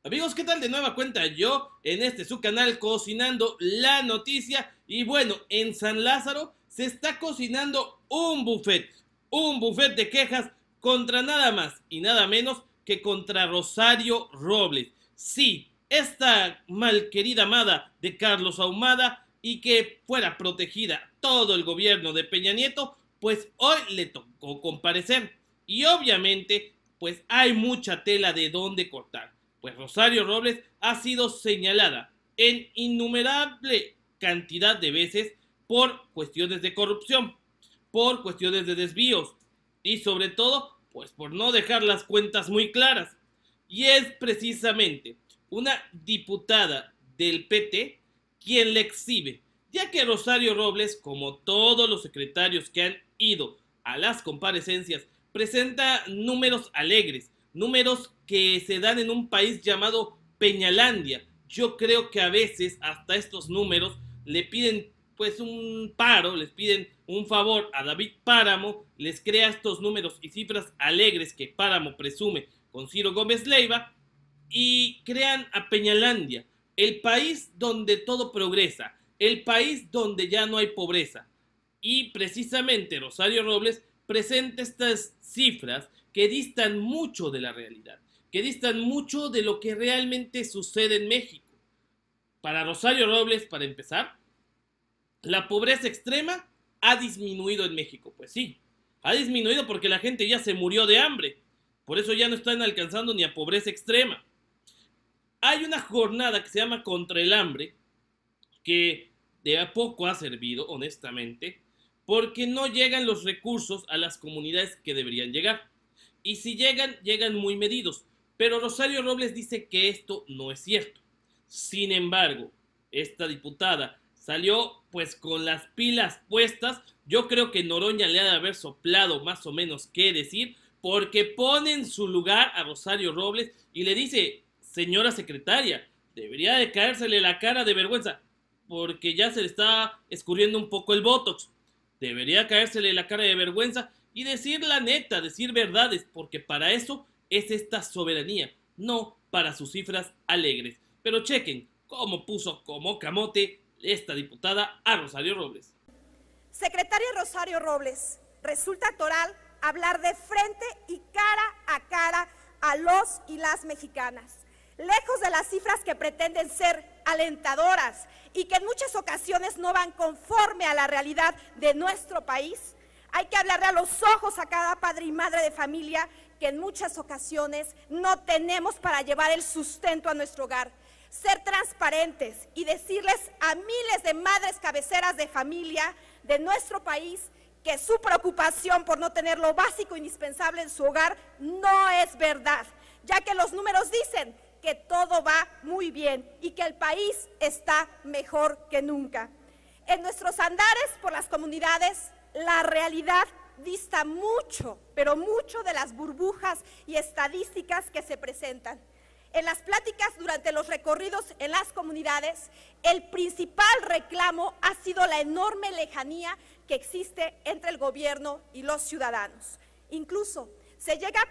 Amigos, ¿qué tal? De nueva cuenta yo en su canal Cocinando la Noticia. Y bueno, en San Lázaro se está cocinando un buffet de quejas contra nada más y nada menos que contra Rosario Robles. Sí, esta malquerida amada de Carlos Ahumada y que fuera protegida todo el gobierno de Peña Nieto, pues hoy le tocó comparecer. Y obviamente, pues hay mucha tela de dónde cortar, pues Rosario Robles ha sido señalada en innumerable cantidad de veces por cuestiones de corrupción, por cuestiones de desvíos y sobre todo, pues por no dejar las cuentas muy claras. Y es precisamente una diputada del PT quien le exhibe, ya que Rosario Robles, como todos los secretarios que han ido a las comparecencias, presenta números alegres, números que se dan en un país llamado Peñalandia. Yo creo que a veces hasta estos números le piden pues un paro, les piden un favor a David Páramo, les crea estos números y cifras alegres que Páramo presume con Ciro Gómez Leiva y crean a Peñalandia, el país donde todo progresa, el país donde ya no hay pobreza. Y precisamente Rosario Robles presenta estas cifras que distan mucho de la realidad, que distan mucho de lo que realmente sucede en México. Para Rosario Robles, para empezar, la pobreza extrema ha disminuido en México. Pues sí, ha disminuido porque la gente ya se murió de hambre. Por eso ya no están alcanzando ni a pobreza extrema. Hay una jornada que se llama Contra el Hambre, que de a poco ha servido, honestamente, porque no llegan los recursos a las comunidades que deberían llegar. Y si llegan, llegan muy medidos. Pero Rosario Robles dice que esto no es cierto. Sin embargo, esta diputada salió pues con las pilas puestas. Yo creo que Noroña le ha de haber soplado más o menos qué decir, porque pone en su lugar a Rosario Robles y le dice: señora secretaria, debería de caérsele la cara de vergüenza, porque ya se le está escurriendo un poco el botox. Debería caérsele la cara de vergüenza y decir la neta, decir verdades, porque para eso es esta soberanía, no para sus cifras alegres. Pero chequen cómo puso como camote esta diputada a Rosario Robles. Secretaria Rosario Robles, resulta toral hablar de frente y cara a los y las mexicanas. Lejos de las cifras que pretenden ser alentadoras y que en muchas ocasiones no van conforme a la realidad de nuestro país, hay que hablarle a los ojos a cada padre y madre de familia que en muchas ocasiones no tenemos para llevar el sustento a nuestro hogar. Ser transparentes y decirles a miles de madres cabeceras de familia de nuestro país que su preocupación por no tener lo básico indispensable en su hogar no es verdad, ya que los números dicen que todo va muy bien y que el país está mejor que nunca. En nuestros andares por las comunidades, la realidad dista mucho, pero mucho de las burbujas y estadísticas que se presentan. En las pláticas durante los recorridos en las comunidades, el principal reclamo ha sido la enorme lejanía que existe entre el gobierno y los ciudadanos. Incluso se llega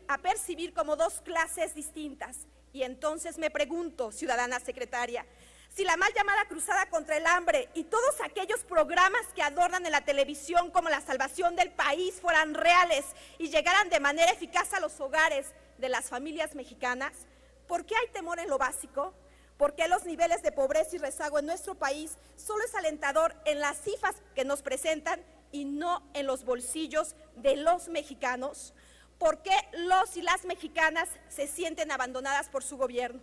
a percibir como dos clases distintas. Y entonces me pregunto, ciudadana secretaria, si la mal llamada cruzada contra el hambre y todos aquellos programas que adornan en la televisión como la salvación del país fueran reales y llegaran de manera eficaz a los hogares de las familias mexicanas, ¿por qué hay temor en lo básico? ¿Por qué los niveles de pobreza y rezago en nuestro país solo es alentador en las cifras que nos presentan y no en los bolsillos de los mexicanos? ¿Por qué los y las mexicanas se sienten abandonadas por su gobierno?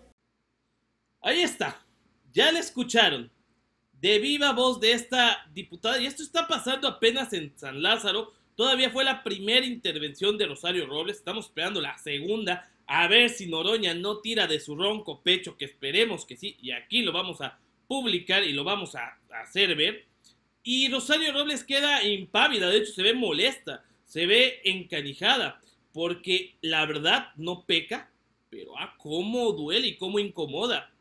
Ahí está, ya la escucharon, de viva voz de esta diputada, y esto está pasando apenas en San Lázaro. Todavía fue la primera intervención de Rosario Robles, estamos esperando la segunda, a ver si Noroña no tira de su ronco pecho, que esperemos que sí, y aquí lo vamos a publicar y lo vamos a hacer ver. Y Rosario Robles queda impávida, de hecho se ve molesta, se ve encanijada, porque la verdad no peca, pero cómo duele y cómo incomoda.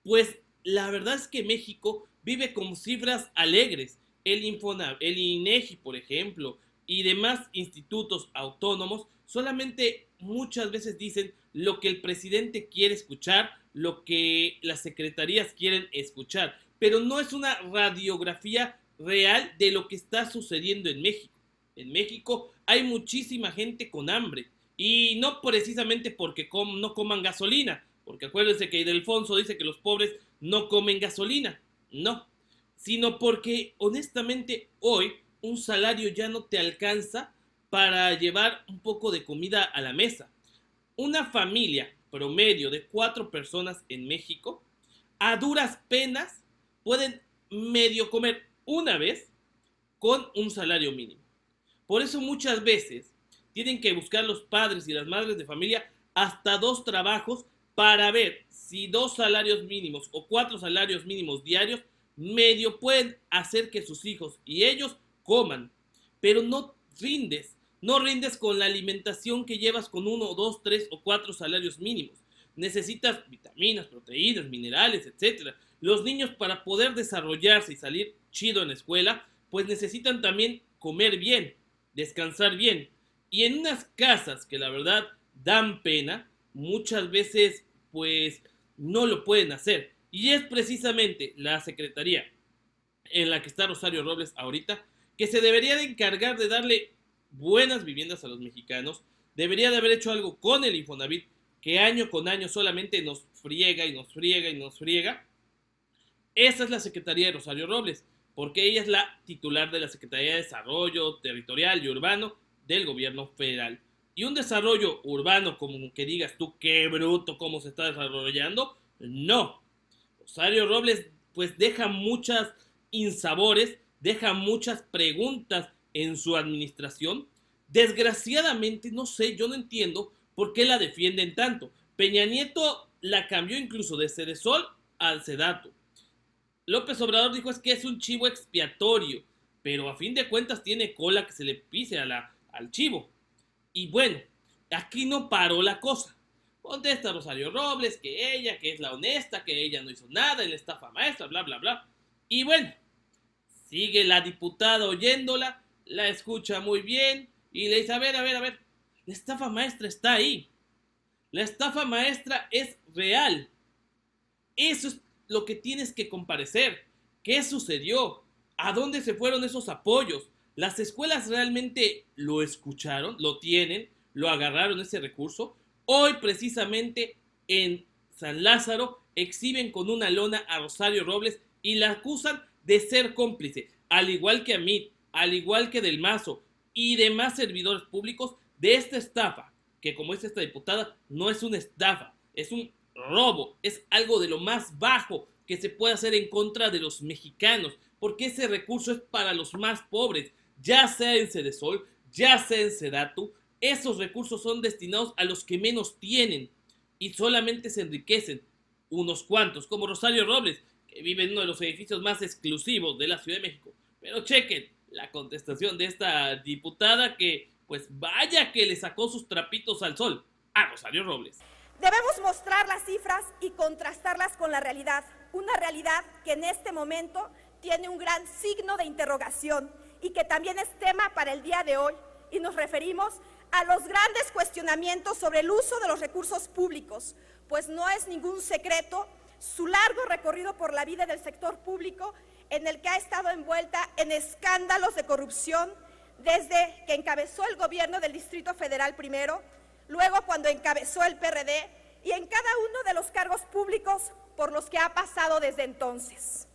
Pues la verdad es que México vive con cifras alegres. El INEGI, por ejemplo, y demás institutos autónomos solamente muchas veces dicen lo que el presidente quiere escuchar, lo que las secretarías quieren escuchar, pero no es una radiografía real de lo que está sucediendo en México. En México hay muchísima gente con hambre, y no precisamente porque no coman gasolina, porque acuérdense que Ildefonso dice que los pobres no comen gasolina, no, sino porque honestamente hoy un salario ya no te alcanza para llevar un poco de comida a la mesa. Una familia promedio de 4 personas en México, a duras penas, pueden medio comer una vez con un salario mínimo. Por eso muchas veces tienen que buscar los padres y las madres de familia hasta 2 trabajos para ver si 2 salarios mínimos o 4 salarios mínimos diarios medio pueden hacer que sus hijos y ellos coman. Pero no rindes con la alimentación que llevas con 1, 2, 3 o 4 salarios mínimos. Necesitas vitaminas, proteínas, minerales, etc. Los niños, para poder desarrollarse y salir chido en la escuela, pues necesitan también comer bien, descansar bien. Y en unas casas que la verdad dan pena, muchas veces pues no lo pueden hacer. Y es precisamente la secretaría en la que está Rosario Robles ahorita que se debería de encargar de darle buenas viviendas a los mexicanos. Debería de haber hecho algo con el Infonavit, que año con año solamente nos friega y nos friega y nos friega. Esa es la secretaría de Rosario Robles, porque ella es la titular de la Secretaría de Desarrollo Territorial y Urbano del gobierno federal. Y un desarrollo urbano como que digas tú, qué bruto cómo se está desarrollando, no. Rosario Robles pues deja muchas insabores, deja muchas preguntas en su administración. Desgraciadamente, no sé, yo no entiendo por qué la defienden tanto. Peña Nieto la cambió incluso de Sedesol al Sedato. López Obrador dijo es que es un chivo expiatorio, pero a fin de cuentas tiene cola que se le pise al chivo. Y bueno, aquí no paró la cosa. Contesta Rosario Robles que ella, que es la honesta, que ella no hizo nada en la estafa maestra, bla, bla, bla. Y bueno, sigue la diputada oyéndola, la escucha muy bien y le dice, a ver, la estafa maestra está ahí. La estafa maestra es real. Eso es lo que tienes que comparecer. ¿Qué sucedió? ¿A dónde se fueron esos apoyos? ¿Las escuelas realmente lo escucharon? ¿Lo tienen? ¿Lo agarraron ese recurso? Hoy precisamente en San Lázaro exhiben con una lona a Rosario Robles y la acusan de ser cómplice, al igual que a mí, al igual que Del Mazo y demás servidores públicos de esta estafa, que como es esta diputada, no es una estafa, es un robo, es algo de lo más bajo que se puede hacer en contra de los mexicanos, porque ese recurso es para los más pobres, ya sea en Sedesol, ya sea en Sedatu. Esos recursos son destinados a los que menos tienen y solamente se enriquecen unos cuantos, como Rosario Robles, que vive en uno de los edificios más exclusivos de la Ciudad de México. Pero chequen la contestación de esta diputada que, pues vaya que le sacó sus trapitos al sol a Rosario Robles. Debemos mostrar las cifras y contrastarlas con la realidad, una realidad que en este momento tiene un gran signo de interrogación y que también es tema para el día de hoy, y nos referimos a los grandes cuestionamientos sobre el uso de los recursos públicos, pues no es ningún secreto su largo recorrido por la vida del sector público, en el que ha estado envuelta en escándalos de corrupción desde que encabezó el gobierno del Distrito Federal primero, luego cuando encabezó el PRD y en cada uno de los cargos públicos por los que ha pasado desde entonces.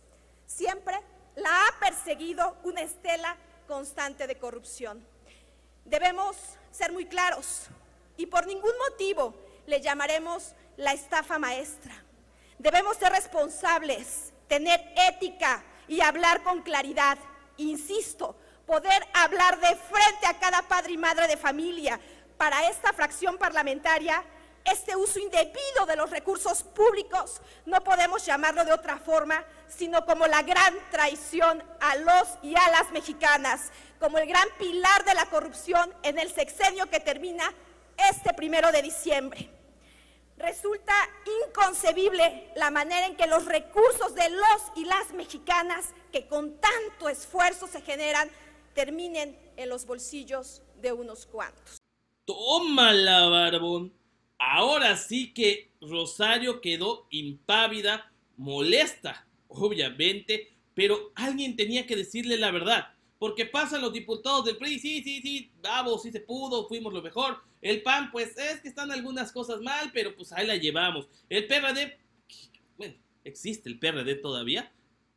Siempre la ha perseguido una estela constante de corrupción. Debemos ser muy claros y por ningún motivo le llamaremos la estafa maestra. Debemos ser responsables, tener ética y hablar con claridad. Insisto, poder hablar de frente a cada padre y madre de familia. Para esta fracción parlamentaria, este uso indebido de los recursos públicos no podemos llamarlo de otra forma, sino como la gran traición a los y a las mexicanas, como el gran pilar de la corrupción en el sexenio que termina este 1 de diciembre. Resulta inconcebible la manera en que los recursos de los y las mexicanas que con tanto esfuerzo se generan terminen en los bolsillos de unos cuantos. Tómala, barbón. Ahora sí que Rosario quedó impávida, molesta, obviamente, pero alguien tenía que decirle la verdad. Porque pasan los diputados del PRI, sí, vamos, sí se pudo, fuimos lo mejor. El PAN, pues es que están algunas cosas mal, pero pues ahí la llevamos. El PRD, bueno, existe el PRD todavía.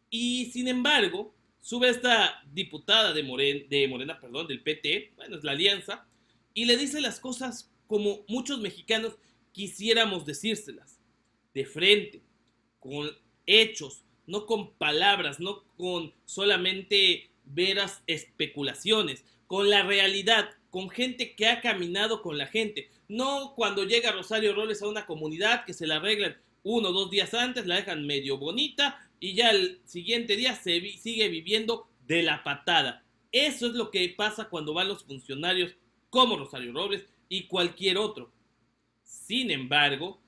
Y sin embargo, sube esta diputada de Morena, perdón, del PT, bueno, es la alianza, y le dice las cosas como muchos mexicanos quisiéramos decírselas, de frente, con hechos, no con palabras, no con solamente veras especulaciones, con la realidad, con gente que ha caminado con la gente, no cuando llega Rosario Robles a una comunidad que se la arreglan 1 o 2 días antes, la dejan medio bonita y ya el siguiente día sigue viviendo de la patada. Eso es lo que pasa cuando van los funcionarios como Rosario Robles y cualquier otro. Sin embargo,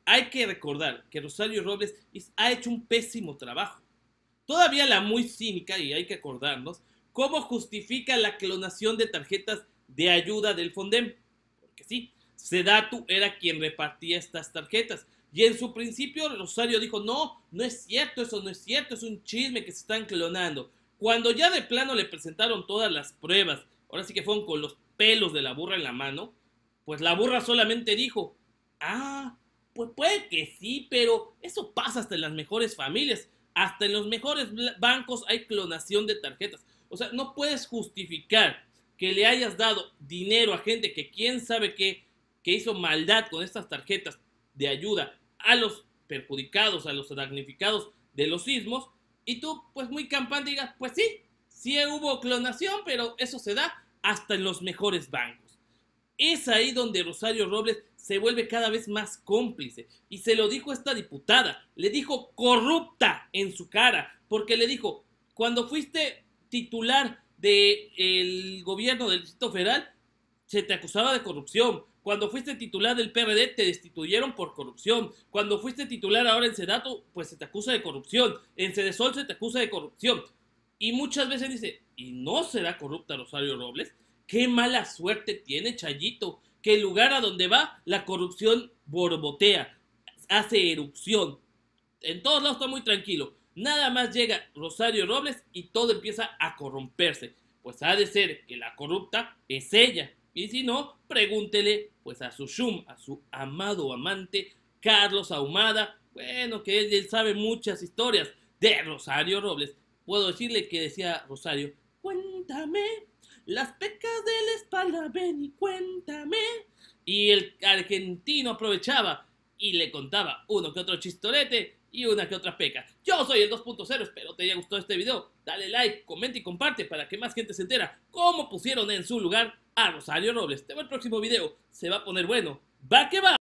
hay que recordar que Rosario Robles ha hecho un pésimo trabajo. Todavía la muy cínica, y hay que acordarnos, cómo justifica la clonación de tarjetas de ayuda del Fondem. Porque sí, Sedatu era quien repartía estas tarjetas. Y en su principio Rosario dijo, no es cierto, eso no es cierto, es un chisme que se están clonando. Cuando ya de plano le presentaron todas las pruebas, ahora sí que fueron con los pelos de la burra en la mano, pues la burra solamente dijo, pues puede que sí, pero eso pasa hasta en las mejores familias. Hasta en los mejores bancos hay clonación de tarjetas. O sea, no puedes justificar que le hayas dado dinero a gente que quién sabe qué, que hizo maldad con estas tarjetas de ayuda a los perjudicados, a los damnificados de los sismos, y tú, pues muy campante, digas, pues sí hubo clonación, pero eso se da hasta en los mejores bancos. Es ahí donde Rosario Robles se vuelve cada vez más cómplice. Y se lo dijo esta diputada. Le dijo corrupta en su cara. Porque le dijo, cuando fuiste titular del gobierno del Distrito Federal, se te acusaba de corrupción. Cuando fuiste titular del PRD, te destituyeron por corrupción. Cuando fuiste titular ahora en Sedatu, pues se te acusa de corrupción. En Sedesol se te acusa de corrupción. Y muchas veces dice, ¿y no será corrupta Rosario Robles? ¡Qué mala suerte tiene Chayito! Que el lugar a donde va, la corrupción borbotea, hace erupción. En todos lados está muy tranquilo. Nada más llega Rosario Robles y todo empieza a corromperse. Pues ha de ser que la corrupta es ella. Y si no, pregúntele pues a su shum, a su amado amante, Carlos Ahumada. Bueno, que él sabe muchas historias de Rosario Robles. Puedo decirle que decía Rosario, cuéntame las pecas de la espalda, ven y cuéntame. Y el argentino aprovechaba y le contaba uno que otro chistorete y una que otra peca. Yo soy el 2.0, espero te haya gustado este video. Dale like, comenta y comparte para que más gente se entera cómo pusieron en su lugar a Rosario Robles. Te veo el próximo video, se va a poner bueno. ¡Va que va!